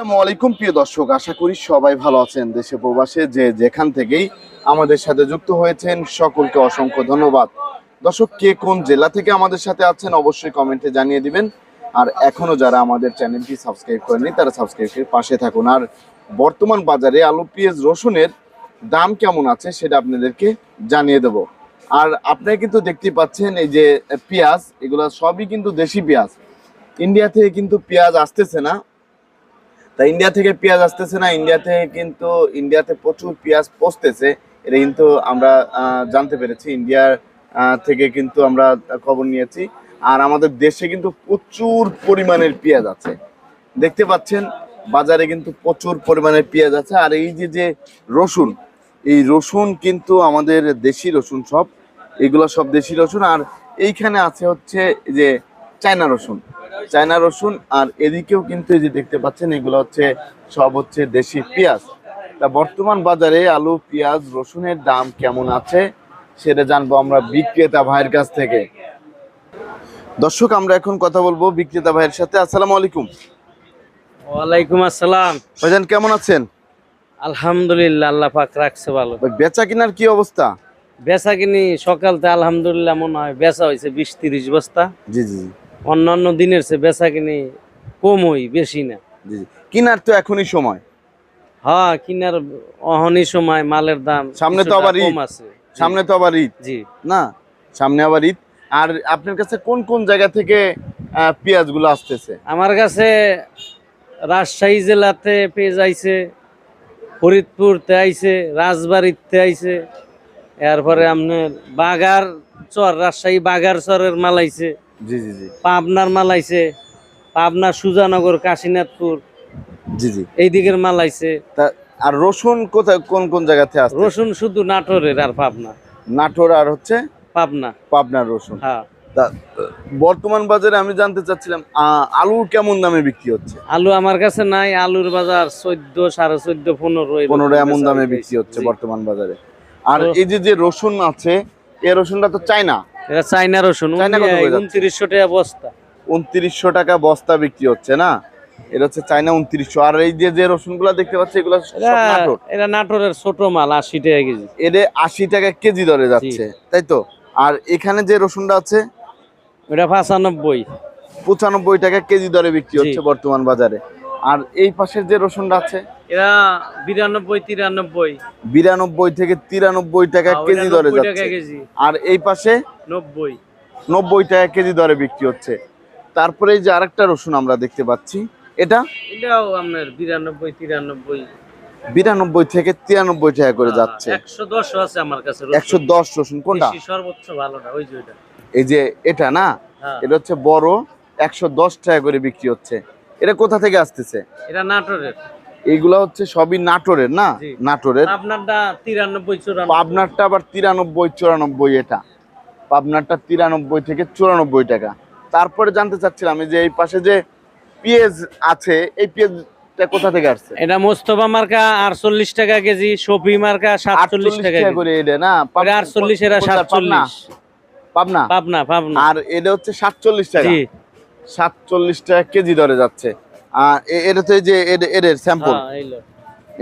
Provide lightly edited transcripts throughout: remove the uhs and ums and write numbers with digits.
আসসালামু আলাইকুম প্রিয় দর্শক, আশা করি সবাই ভালো আছেন। দেশে প্রবাসে যে যেখান থেকেই আমাদের সাথে যুক্ত হয়েছেন সকলকে অসংখ্য ধন্যবাদ। দর্শক, কে কোন জেলা থেকে আমাদের সাথে আছেন অবশ্যই কমেন্টে জানিয়ে দিবেন। আর এখনো যারা আমাদের চ্যানেলটি সাবস্ক্রাইব করেনি তারা সাবস্ক্রাইব করে পাশে থাকুন। আর বর্তমান বাজারে আলু, পেঁয়াজ, রসুনের দাম কেমন আছে সেটা আপনাদেরকে জানিয়ে দেব। আর আপনারা কিন্তু দেখতেই পাচ্ছেন এই যে পেঁয়াজ, এগুলো সবই কিন্তু দেশি পেঁয়াজ। ইন্ডিয়া থেকে কিন্তু পেঁয়াজ আসতেছে না। তা ইন্ডিয়া থেকে পেঁয়াজ আসতেছে না, ইন্ডিয়াতে প্রচুর পেঁয়াজ পচতেছে। এটা কিন্তু আমরা জানতে পেরেছি, ইন্ডিয়ার থেকে কিন্তু আমরা খবর নিয়েছি। আর আমাদের দেশে কিন্তু প্রচুর পরিমাণের পেঁয়াজ আছে, দেখতে পাচ্ছেন বাজারে কিন্তু প্রচুর পরিমাণের পেঁয়াজ আছে। আর এই যে রসুন, এই রসুন কিন্তু আমাদের দেশি রসুন, এগুলো সব দেশি রসুন। আর এইখানে আছে হচ্ছে যে চায়না রসুন। আর এদিকেও কিন্তু এই যে দেখতে পাচ্ছেন এগুলো সব হচ্ছে দেশি পেঁয়াজ। তা বর্তমান বাজারে আলু, পেঁয়াজ, রসুনের দাম কেমন আছে সেটা জানবো আমরা বিক্রেতা ভাইয়ের কাছ থেকে। দর্শক, আমরা এখন কথা বলবো বিক্রেতা ভাইয়ের সাথে। আসসালামু আলাইকুম। ওয়ালাইকুম আসসালাম। ভাইজান কেমন আছেন? আলহামদুলিল্লাহ, আল্লাহ পাক রাখছে ভালো। বেচা কিনার কি অবস্থা? বেচা কিনি সকালতে আলহামদুলিল্লাহ মনে হয় বেচা হয়েছে 20-30 বস্তা। জি জি অন্যান্য দিনের চেয়ে বেচা কিনি কম হই, বেশি না। জি জি কিনার তো এখনই সময়। হ্যাঁ, কিনার অহনি সময়, মালের দাম সামনে তো আবার কম ঈদ আছে। জি, না, সামনে আবার ঈদ। আর আপনার কাছে কোন কোন জায়গা থেকে পেঁয়াজ গুলো আসতেছে? আমার কাছে রাজশাহী জেলাতে পেঁয়াজ আইছে, ফরিদপুরতে আইছে, রাজবাড়িতে আইছে, এরপরে আপনার বাগার চর, রাজশাহী বাগার চরের মাল আইছে। জি জি জি পাবনার মাল আইছে, পাবনা সুজানগর, কাশীনাথপুর, জি জি এই দিকের মাল আইছে। তা আর রসুন কোথায়, কোন কোন জায়গাতে আসছে? রসুন শুধু নাটোরের আর পাবনা। নাটোর আর হচ্ছে পাবনা। পাবনার রসুন। হ্যাঁ। তা বর্তমান বাজারে আমি জানতে চাচ্ছিলাম আলু কেমন দামে বিক্রি হচ্ছে? আলু আমার কাছে নাই, আলুর বাজার 14, 14.5, 15 এমন দামে বিক্রি হচ্ছে বর্তমান বাজারে। আর এই যে রসুন আছে, এই রসুনটা তো চায়না। এটা চায়না রসুন। 2900 টাকা বস্তা। 2900 টাকা বস্তা বিক্রি হচ্ছে না? এটা হচ্ছে চায়না 2900। আর এই যে রসুনগুলা দেখতে পাচ্ছি এগুলো নাটোর। এটা নাটোরের ছোট মাল, 80 টাকা কেজি। এটা 80 টাকা কেজি দরে যাচ্ছে, তাই তো? আর এখানে যে রসুনটা আছে এটা 95 টাকা কেজি দরে বিক্রি হচ্ছে বর্তমান বাজারে। আর এই পাশের যে রসুনটা আছে এরা 92, 92 থেকে 93 টাকা কেজি দরে যাচ্ছে। আর এই পাশে 90 টাকা কেজি দরে বিক্রি হচ্ছে। তারপরে এই যে আরেকটা রসুন আমরা দেখতে পাচ্ছি, এটাও আপনার 92 থেকে 93 টাকা করে যাচ্ছে। 110 আছে আমার কাছে। 110 রসুন কোনটা? সর্বোচ্চ ভালোটা ওই যে ওইটা। এই যে এটা না, এটা হচ্ছে বড়, 110 টাকা করে বিক্রি হচ্ছে। এটা কোথা থেকে আসতেছে? এটা নাটোরের। এইগুলা হচ্ছে সবই নাটোরের না? নাটোরের। পাবনারটা 93, 94। পাবনারটা আবার 93, 94। এটা পাবনারটা 93 থেকে 94 টাকা। তারপরে জানতে চাচ্ছিলাম এই যে এই পাশে যে পেঁয়াজ আছে, এই পেঁয়াজটা কোথা থেকে আসছে? এটা মোস্তফা মার্কা 48 টাকা কেজি, শফি মার্কা 47 টাকা করে। এটা না 48, এরা 47। পাবনা। আর এটা হচ্ছে 47 টাকা। 47 টাকা কেজি দরে যাচ্ছে। আর এটা তো এই যে এর স্যাম্পল,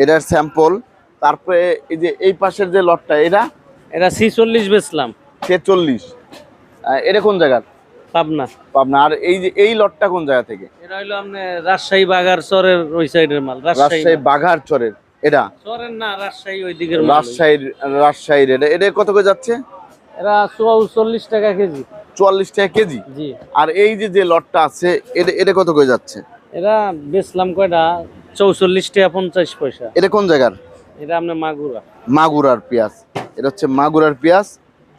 এটার স্যাম্পল। তারপরে এই যে এই পাশের যে লটটা, এটা 46 বেচলাম। 46। এটা কোন জায়গার? পাবনা। আর এই যে এই লটটা কোন জায়গা থেকে? এটা হলো আপনার রাজশাহী বাগার চরের ওই সাইডের মাল। রাজশাহী বাঘার চরের। এটা চরের না, রাজশাহী ওই দিকের মাল। রাজশাহীর। এটা কত করে যাচ্ছে? এরা 44 টাকা কেজি। 44 টাকা কেজি। জি। আর এই যে লটটা আছে, এটা কত করে যাচ্ছে? এরা বেচলাম কয়টা 44 টাকা 50 পয়সা। এটা কোন জায়গার? এটা আপনার মাগুরার পেঁয়াজ। এটা হচ্ছে মাগুরার পেঁয়াজ,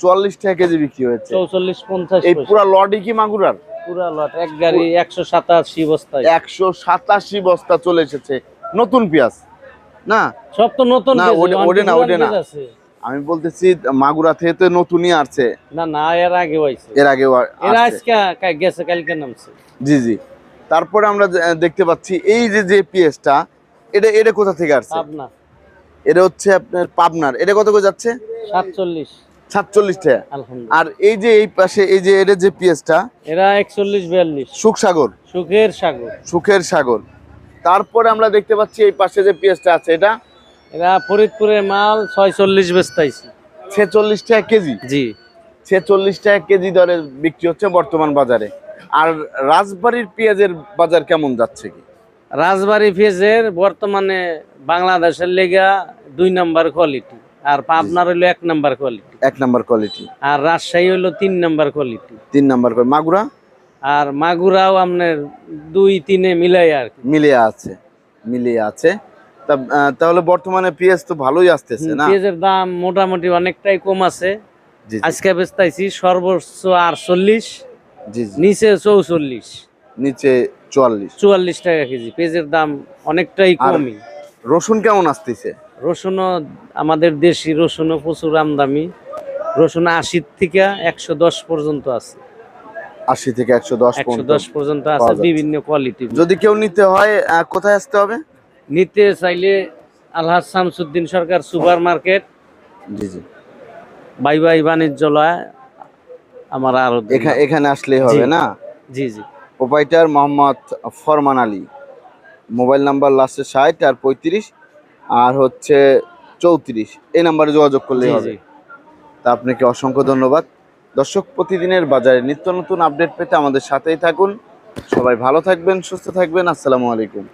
44 টাকা কেজি বিক্রি হয়েছে। 44-50। এই পুরা লটই কি মাগুরার? পুরা লট এক গাড়ি 187 বস্তা। 187 বস্তা চলে এসেছে। নতুন পেঁয়াজ না? সব তো নতুন। না ওটা না, আমি বলতেছি মাগুরা থেকে তো নতুনই আসছে। না এর আগে হইছে। এর আগে আজকে গেছে, কালকে নামছে। জি জি। তারপরে আমরা দেখতে পাচ্ছি এই যে পেঁয়াজটা, এটা কোথা থেকে আসছে? পাবনা। এটা হচ্ছে আপনার পাবনার। এটা কত করে যাচ্ছে? 47 টাকা। আর এই যে এই পাশে এই যে পেঁয়াজটা, এরা 41-42। সুখের সাগর। তারপরে আমরা দেখতে পাচ্ছি এই পাশে যে পেঁয়াজটা আছে এটা এরা ফরিদপুরের মাল 46 বেচতাইছি। 46 টাকা কেজি। জি 46 টাকা কেজি দরে বিক্রি হচ্ছে বর্তমান বাজারে। আর রাজবাড়ির পেঁয়াজের বাজার কেমন যাচ্ছে কি? রাজবাড়ী পেঁয়াজের বর্তমানে বাংলাদেশের লেগা 2 নাম্বার কোয়ালিটি, আর পাবনার হইলো 1 নাম্বার কোয়ালিটি, 1 নাম্বার কোয়ালিটি। আর রাজশাহী হইলো 3 নাম্বার কোয়ালিটি, 3 নাম্বার করে। মাগুরা আর মাগুরাও আপনার 2-3 মিলাই আর কি। মিলিয়ে আছে। তাহলে বর্তমানে পেঁয়াজ তো ভালোই আসতেছে না? পেঁয়াজের দাম মোটামুটি অনেকটাই কম আছে। জি জি। আজকে বেচতাইছি সর্বোচ্চ 48, জি জি। নিচে 44, নিচে 44 টাকা কেজি। পেঁয়াজের দাম অনেকটাই আর কমই। রসুন কেমন আসতেছে? রসুনও আমাদের দেশি রসুনও প্রচুর আমদামি। রসুন 80 থেকে 110 পর্যন্ত আছে। 80 থেকে 110 110 পর্যন্ত আছে, পাওয়া যাচ্ছে। বিভিন্ন কোয়ালিটি। যদি কেউ নিতে হয় কোথায় আসতে হবে? নিতে চাইলে আলহাজ শামসুদ্দিন সরকার সুপার মার্কেট, জি জি। বাই বাই বাণিজ্যালয়, আমার আরো এখানে আসলেই হবে না? জি জি। প্রোপাইটার মোহাম্মদ ফরমান আলী। মোবাইল নাম্বার লাস্টে 60 আর 35 আর হচ্ছে 34, এই নাম্বারে যোগাযোগ করলেই জি হবে। জি। তা আপনাকে অসংখ্য ধন্যবাদ। দর্শক, প্রতিদিনের বাজারে নিত্য নতুন আপডেট পেতে আমাদের সাথেই থাকুন। সবাই ভালো থাকবেন, সুস্থ থাকবেন। আসসালামু আলাইকুম।